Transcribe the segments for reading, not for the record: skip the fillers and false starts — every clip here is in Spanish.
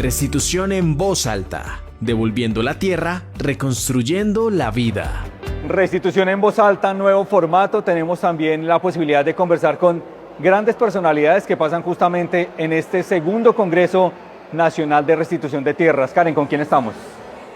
Restitución en voz alta, devolviendo la tierra, reconstruyendo la vida. Restitución en voz alta, nuevo formato. Tenemos también la posibilidad de conversar con grandes personalidades que pasan justamente en este segundo Congreso Nacional de Restitución de Tierras. Karen, ¿con quién estamos?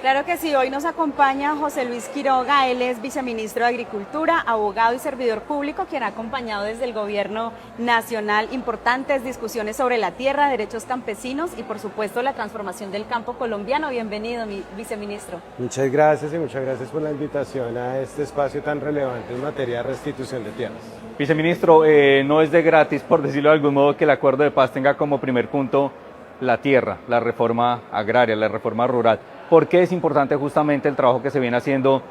Claro que sí, hoy nos acompaña José Luis Quiroga, él es viceministro de Agricultura, abogado y servidor público, quien ha acompañado desde el gobierno nacional importantes discusiones sobre la tierra, derechos campesinos y por supuesto la transformación del campo colombiano. Bienvenido, mi viceministro. Muchas gracias y muchas gracias por la invitación a este espacio tan relevante en materia de restitución de tierras. Viceministro, no es de gratis, por decirlo de algún modo, que el acuerdo de paz tenga como primer punto la tierra, la reforma agraria, la reforma rural. ¿Por qué es importante justamente el trabajo que se viene haciendo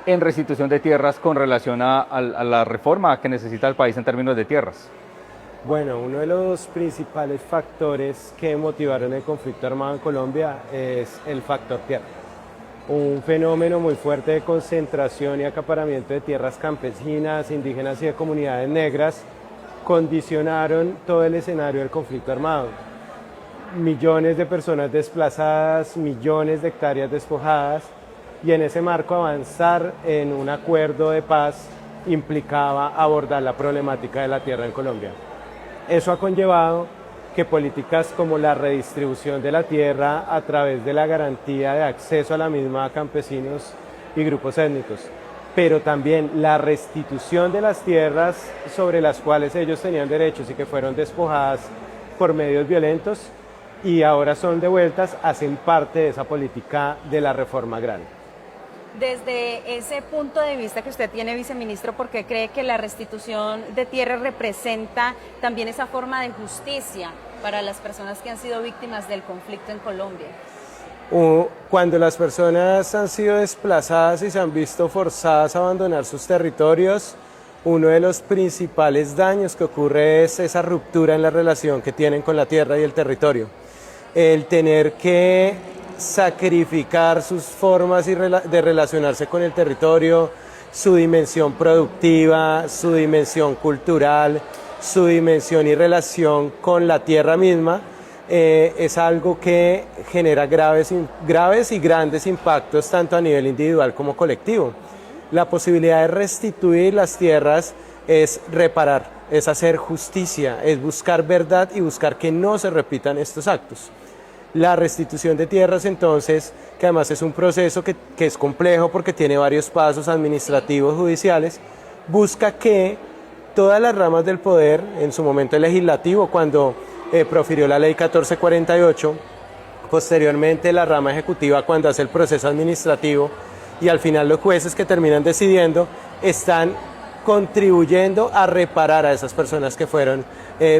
en restitución de tierras con relación a la reforma que necesita el país en términos de tierras? Bueno, uno de los principales factores que motivaron el conflicto armado en Colombia es el factor tierra. Un fenómeno muy fuerte de concentración y acaparamiento de tierras campesinas, indígenas y de comunidades negras condicionaron todo el escenario del conflicto armado. Millones de personas desplazadas, millones de hectáreas despojadas, y en ese marco avanzar en un acuerdo de paz implicaba abordar la problemática de la tierra en Colombia. Eso ha conllevado que políticas como la redistribución de la tierra a través de la garantía de acceso a la misma a campesinos y grupos étnicos, pero también la restitución de las tierras sobre las cuales ellos tenían derechos y que fueron despojadas por medios violentos y ahora son devueltas, hacen parte de esa política de la reforma agraria. Desde ese punto de vista que usted tiene, viceministro, ¿por qué cree que la restitución de tierras representa también esa forma de justicia para las personas que han sido víctimas del conflicto en Colombia? Cuando las personas han sido desplazadas y se han visto forzadas a abandonar sus territorios, uno de los principales daños que ocurre es esa ruptura en la relación que tienen con la tierra y el territorio. El tener que sacrificar sus formas de relacionarse con el territorio, su dimensión productiva, su dimensión cultural, su dimensión y relación con la tierra misma, es algo que genera graves y grandes impactos tanto a nivel individual como colectivo. La posibilidad de restituir las tierras es reparar, es hacer justicia, es buscar verdad y buscar que no se repitan estos actos. La restitución de tierras, entonces, que además es un proceso que es complejo porque tiene varios pasos administrativos, judiciales, busca que todas las ramas del poder, en su momento el legislativo, cuando profirió la ley 1448, posteriormente la rama ejecutiva cuando hace el proceso administrativo y al final los jueces que terminan decidiendo, están contribuyendo a reparar a esas personas que fueron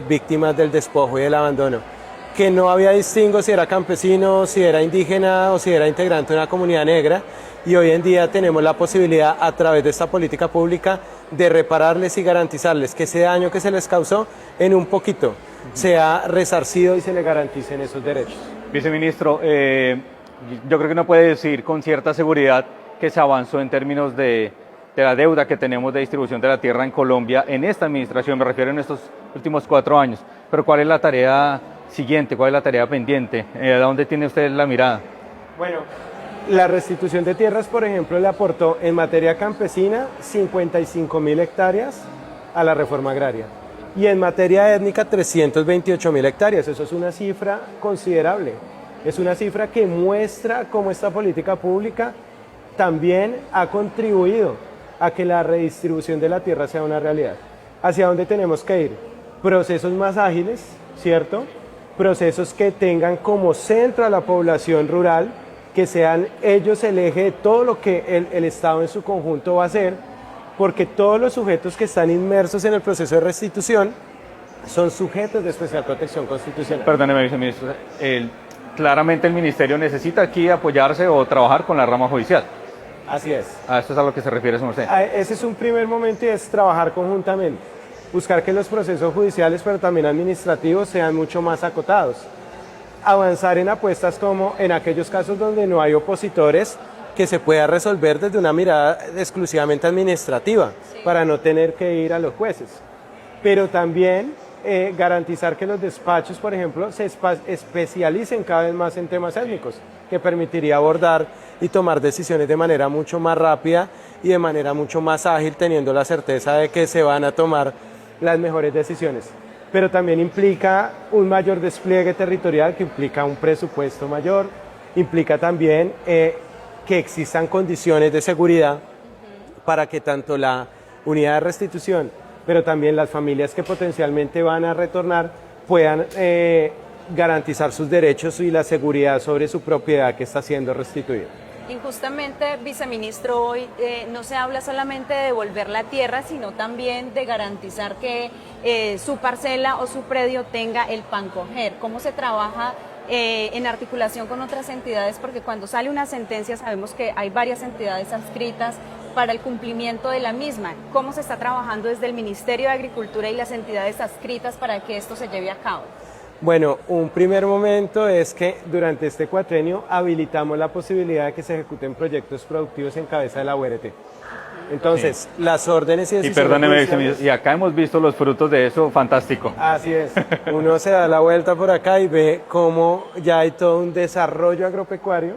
víctimas del despojo y del abandono. Que no había distingo si era campesino, si era indígena o si era integrante de una comunidad negra, y hoy en día tenemos la posibilidad a través de esta política pública de repararles y garantizarles que ese daño que se les causó en un poquito sea resarcido y se les garanticen esos derechos. Viceministro, yo creo que uno puede decir con cierta seguridad que se avanzó en términos de la deuda que tenemos de distribución de la tierra en Colombia en esta administración, me refiero en estos últimos 4 años, pero ¿cuál es la tarea siguiente? ¿Cuál es la tarea pendiente? ¿A dónde tiene usted la mirada? Bueno, la restitución de tierras, por ejemplo, le aportó en materia campesina 55.000 hectáreas a la reforma agraria y en materia étnica 328.000 hectáreas. Eso es una cifra considerable. Es una cifra que muestra cómo esta política pública también ha contribuido a que la redistribución de la tierra sea una realidad. ¿Hacia dónde tenemos que ir? Procesos más ágiles, ¿cierto? Procesos que tengan como centro a la población rural, que sean ellos el eje de todo lo que el Estado en su conjunto va a hacer, porque todos los sujetos que están inmersos en el proceso de restitución son sujetos de especial protección constitucional. Perdóneme, viceministro, claramente el ministerio necesita aquí apoyarse o trabajar con la rama judicial. Así es. A esto es a lo que se refiere su merced. Ese es un primer momento y es trabajar conjuntamente. Buscar que los procesos judiciales, pero también administrativos, sean mucho más acotados. Avanzar en apuestas como en aquellos casos donde no hay opositores, que se pueda resolver desde una mirada exclusivamente administrativa, para no tener que ir a los jueces. Pero también garantizar que los despachos, por ejemplo, se especialicen cada vez más en temas étnicos, que permitiría abordar y tomar decisiones de manera mucho más rápida y de manera mucho más ágil, teniendo la certeza de que se van a tomar las mejores decisiones. Pero también implica un mayor despliegue territorial, que implica un presupuesto mayor, implica también que existan condiciones de seguridad para que tanto la unidad de restitución, pero también las familias que potencialmente van a retornar puedan garantizar sus derechos y la seguridad sobre su propiedad que está siendo restituida. Y justamente, viceministro, hoy no se habla solamente de devolver la tierra, sino también de garantizar que su parcela o su predio tenga el PANCOGER. ¿Cómo se trabaja en articulación con otras entidades? Porque cuando sale una sentencia sabemos que hay varias entidades adscritas para el cumplimiento de la misma. ¿Cómo se está trabajando desde el Ministerio de Agricultura y las entidades adscritas para que esto se lleve a cabo? Bueno, un primer momento es que durante este cuatrenio habilitamos la posibilidad de que se ejecuten proyectos productivos en cabeza de la URT. Entonces, las órdenes y decisiones... Y perdóneme, judiciales... y acá hemos visto los frutos de eso, fantástico. Así es. Uno se da la vuelta por acá y ve cómo ya hay todo un desarrollo agropecuario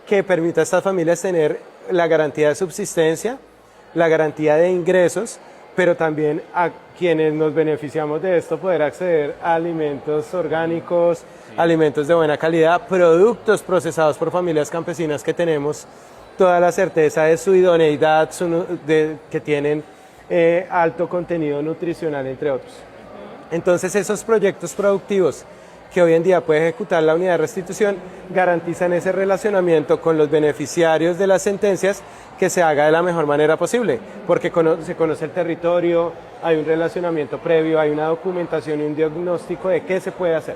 que permite a estas familias tener la garantía de subsistencia, la garantía de ingresos, pero también a quienes nos beneficiamos de esto poder acceder a alimentos orgánicos, alimentos de buena calidad, productos procesados por familias campesinas que tenemos toda la certeza de su idoneidad, que tienen alto contenido nutricional, entre otros. Entonces, esos proyectos productivos que hoy en día puede ejecutar la unidad de restitución garantizan ese relacionamiento con los beneficiarios de las sentencias, que se haga de la mejor manera posible, porque se conoce el territorio, hay un relacionamiento previo, hay una documentación y un diagnóstico de qué se puede hacer.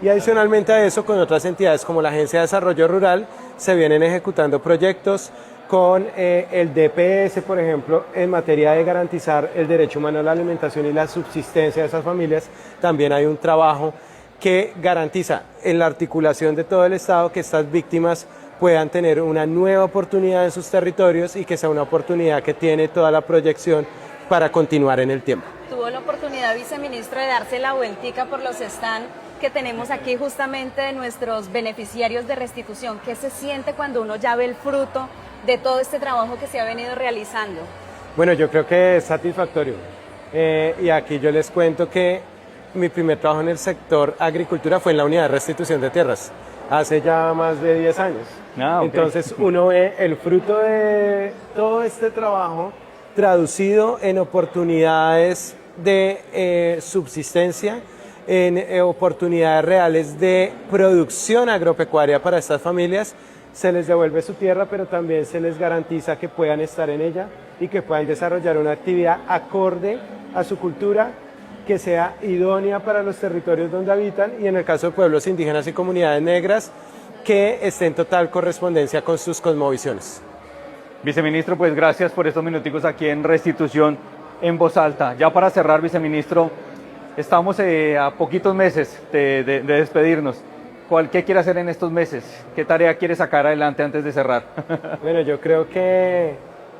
Y adicionalmente a eso, con otras entidades como la Agencia de Desarrollo Rural, se vienen ejecutando proyectos con el DPS, por ejemplo, en materia de garantizar el derecho humano a la alimentación y la subsistencia de esas familias. También hay un trabajo que garantiza en la articulación de todo el Estado que estas víctimas puedan tener una nueva oportunidad en sus territorios y que sea una oportunidad que tiene toda la proyección para continuar en el tiempo. Tuvo la oportunidad, viceministro, de darse la vueltica por los stands que tenemos aquí justamente de nuestros beneficiarios de restitución. ¿Qué se siente cuando uno ya ve el fruto de todo este trabajo que se ha venido realizando? Bueno, yo creo que es satisfactorio. Y aquí yo les cuento que mi primer trabajo en el sector agricultura fue en la unidad de restitución de tierras, hace ya más de 10 años. Okay. Entonces uno ve el fruto de todo este trabajo traducido en oportunidades de subsistencia, en oportunidades reales de producción agropecuaria para estas familias. Se les devuelve su tierra, pero también se les garantiza que puedan estar en ella y que puedan desarrollar una actividad acorde a su cultura, que sea idónea para los territorios donde habitan, y en el caso de pueblos indígenas y comunidades negras, que esté en total correspondencia con sus cosmovisiones. Viceministro, pues gracias por estos minuticos aquí en Restitución en Voz Alta. Ya para cerrar, viceministro, estamos a poquitos meses de despedirnos. ¿Qué quiere hacer en estos meses? ¿Qué tarea quiere sacar adelante antes de cerrar? Bueno, yo creo que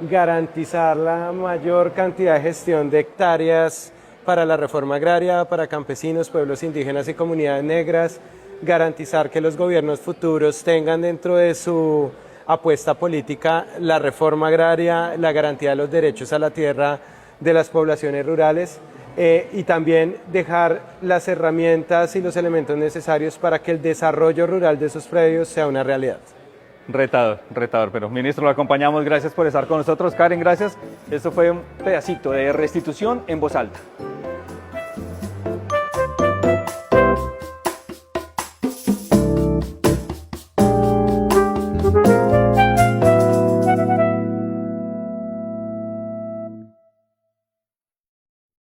garantizar la mayor cantidad de gestión de hectáreas para la reforma agraria, para campesinos, pueblos indígenas y comunidades negras, garantizar que los gobiernos futuros tengan dentro de su apuesta política la reforma agraria, la garantía de los derechos a la tierra de las poblaciones rurales, y también dejar las herramientas y los elementos necesarios para que el desarrollo rural de esos predios sea una realidad. Retador, pero ministro, lo acompañamos, gracias por estar con nosotros. Karen, gracias. Esto fue un pedacito de Restitución en Voz Alta.